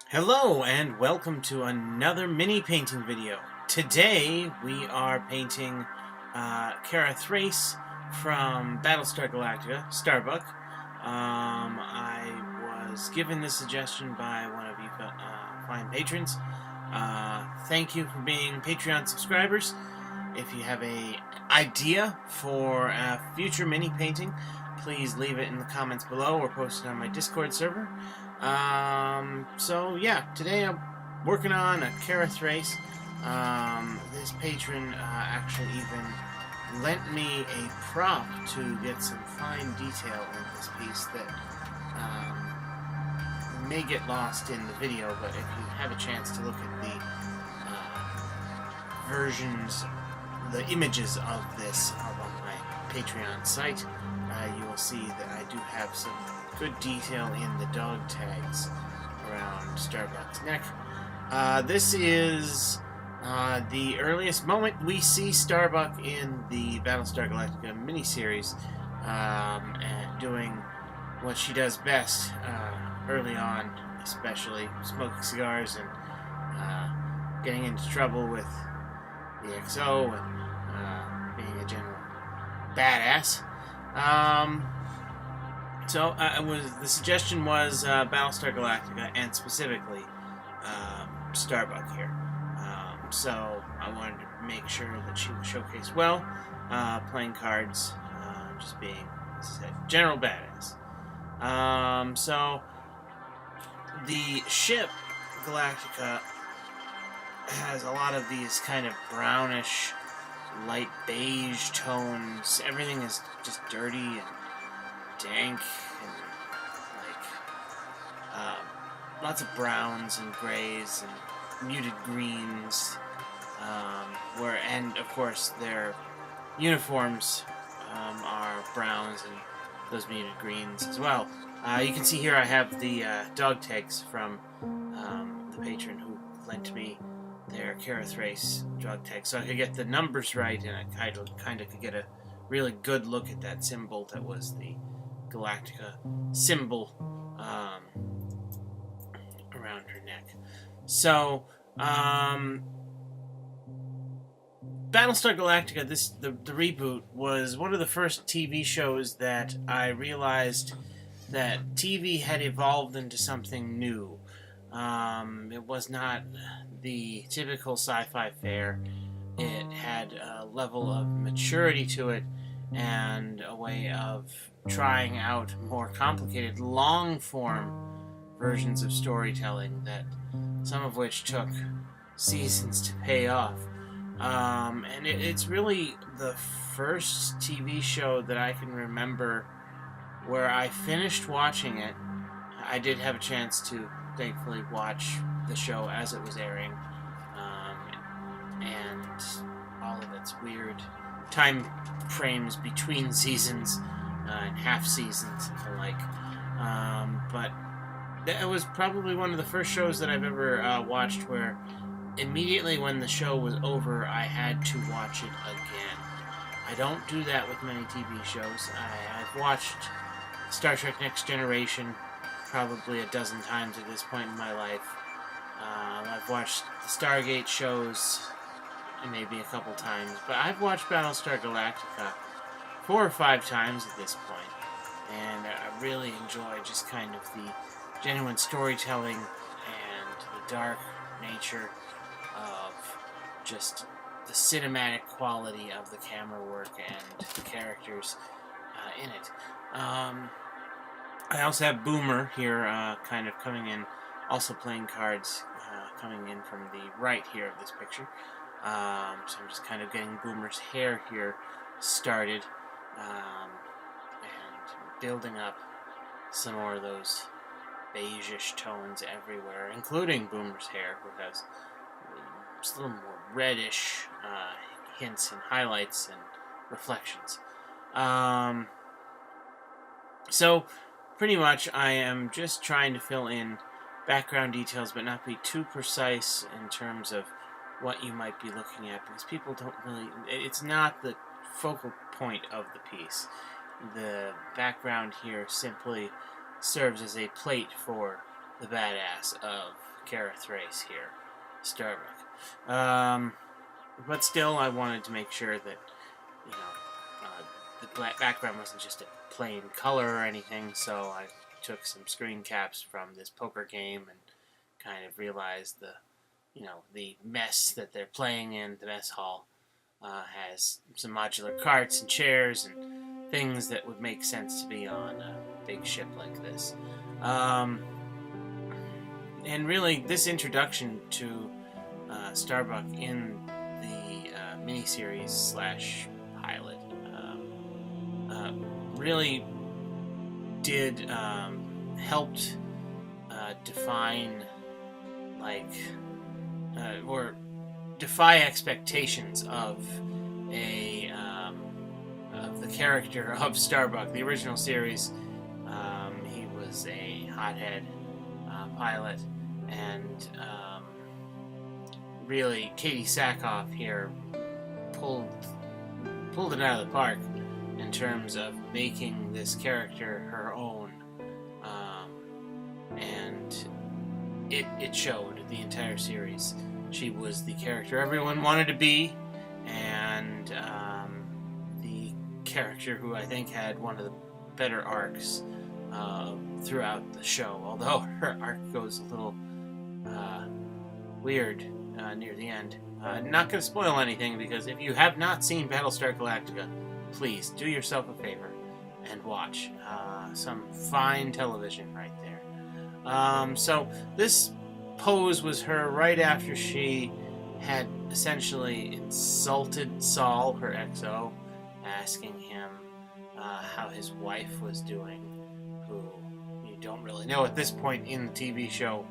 Hello and welcome to another mini painting video. Today we are painting Kara Thrace from Battlestar Galactica, Starbuck. I was given this suggestion by one of you fine patrons. Thank you for being Patreon subscribers. If you have a idea for a future mini painting, please leave it in the comments below or post it on my Discord server. So yeah, today I'm working on a Kara Thrace. This patron actually even lent me a prop to get some fine detail in this piece that may get lost in the video, but if you have a chance to look at the versions, the images of this on my Patreon site, you will see that I do have some good detail in the dog tags around Starbuck's neck. This is the earliest moment we see Starbuck in the Battlestar Galactica miniseries, and doing what she does best early on, especially smoking cigars and getting into trouble with the XO and being a general badass. So the suggestion was Battlestar Galactica, and specifically Starbuck here. So I wanted to make sure that she was showcased well, playing cards, just being, as I said, general badass. So the ship Galactica has a lot of these kind of brownish, light beige tones. Everything is just dirty and dank and lots of browns and grays and muted greens, and of course their uniforms are browns and those muted greens as well. You can see here I have the dog tags from the patron who lent me their Kara Thrace dog tags, so I could get the numbers right, and I kind of could get a really good look at that symbol that was the Galactica symbol around her neck. So, Battlestar Galactica, the reboot, was one of the first TV shows that I realized that TV had evolved into something new. It was not the typical sci-fi fare. It had a level of maturity to it and a way of trying out more complicated, long-form versions of storytelling, that some of which took seasons to pay off. And it's really the first TV show that I can remember where I finished watching it. I did have a chance to, thankfully, watch the show as it was airing, and all of its weird time frames between seasons and half seasons and the like. But it was probably one of the first shows that I've ever watched where immediately when the show was over, I had to watch it again. I don't do that with many TV shows. I've watched Star Trek Next Generation probably a dozen times at this point in my life. I've watched the Stargate shows maybe a couple times, but I've watched Battlestar Galactica 4 or 5 times at this point, and I really enjoy just kind of the genuine storytelling and the dark nature of just the cinematic quality of the camera work and the characters in it. I also have Boomer here, kind of coming in, also playing cards, coming in from the right here of this picture. So I'm just kind of getting Boomer's hair here started, and building up some more of those beige-ish tones everywhere, including Boomer's hair, who has just a little more reddish hints and highlights and reflections. So pretty much I am just trying to fill in background details, but not be too precise in terms of what you might be looking at, because people don't really, it's not the focal point of the piece. The background here simply serves as a plate for the badass of Kara Thrace here, Starbuck. But still, I wanted to make sure that, you know, the background wasn't just a plain color or anything, so I took some screen caps from this poker game and kind of realized the mess that they're playing in. The mess hall has some modular carts and chairs and things that would make sense to be on a big ship like this. And really, this introduction to Starbuck in the miniseries slash pilot really did helped define or defy expectations of the character of Starbuck. The original series, he was a hothead pilot, and really Katie Sackhoff here pulled it out of the park in terms of making this character her own, and it showed the entire series. She was the character everyone wanted to be, and the character who I think had one of the better arcs throughout the show, although her arc goes a little weird near the end. Not going to spoil anything, because if you have not seen Battlestar Galactica, please do yourself a favor and watch. Some fine television right there. So this pose was her right after she had essentially insulted Saul, her XO, asking him how his wife was doing, who you don't really know at this point in the TV show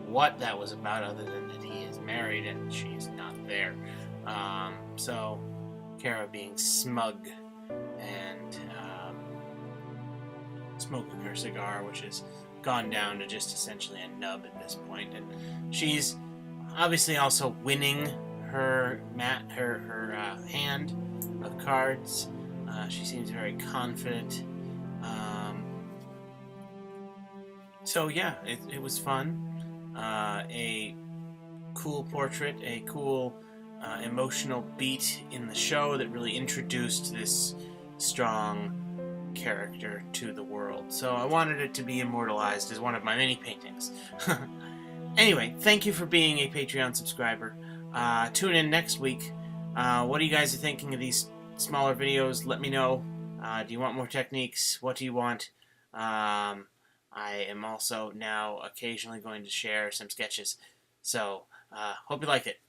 what that was about, other than that he is married and she's not there. So Kara being smug and smoking her cigar, which has gone down to just essentially a nub at this point, and she's obviously also winning her hand of cards. She seems very confident. So yeah, it was fun. A cool portrait, a cool emotional beat in the show that really introduced this strong character to the world. So I wanted it to be immortalized as one of my many paintings. Anyway, thank you for being a Patreon subscriber. Tune in next week. What are you guys thinking of these smaller videos? Let me know. Do you want more techniques? What do you want? I am also now occasionally going to share some sketches. So, hope you like it.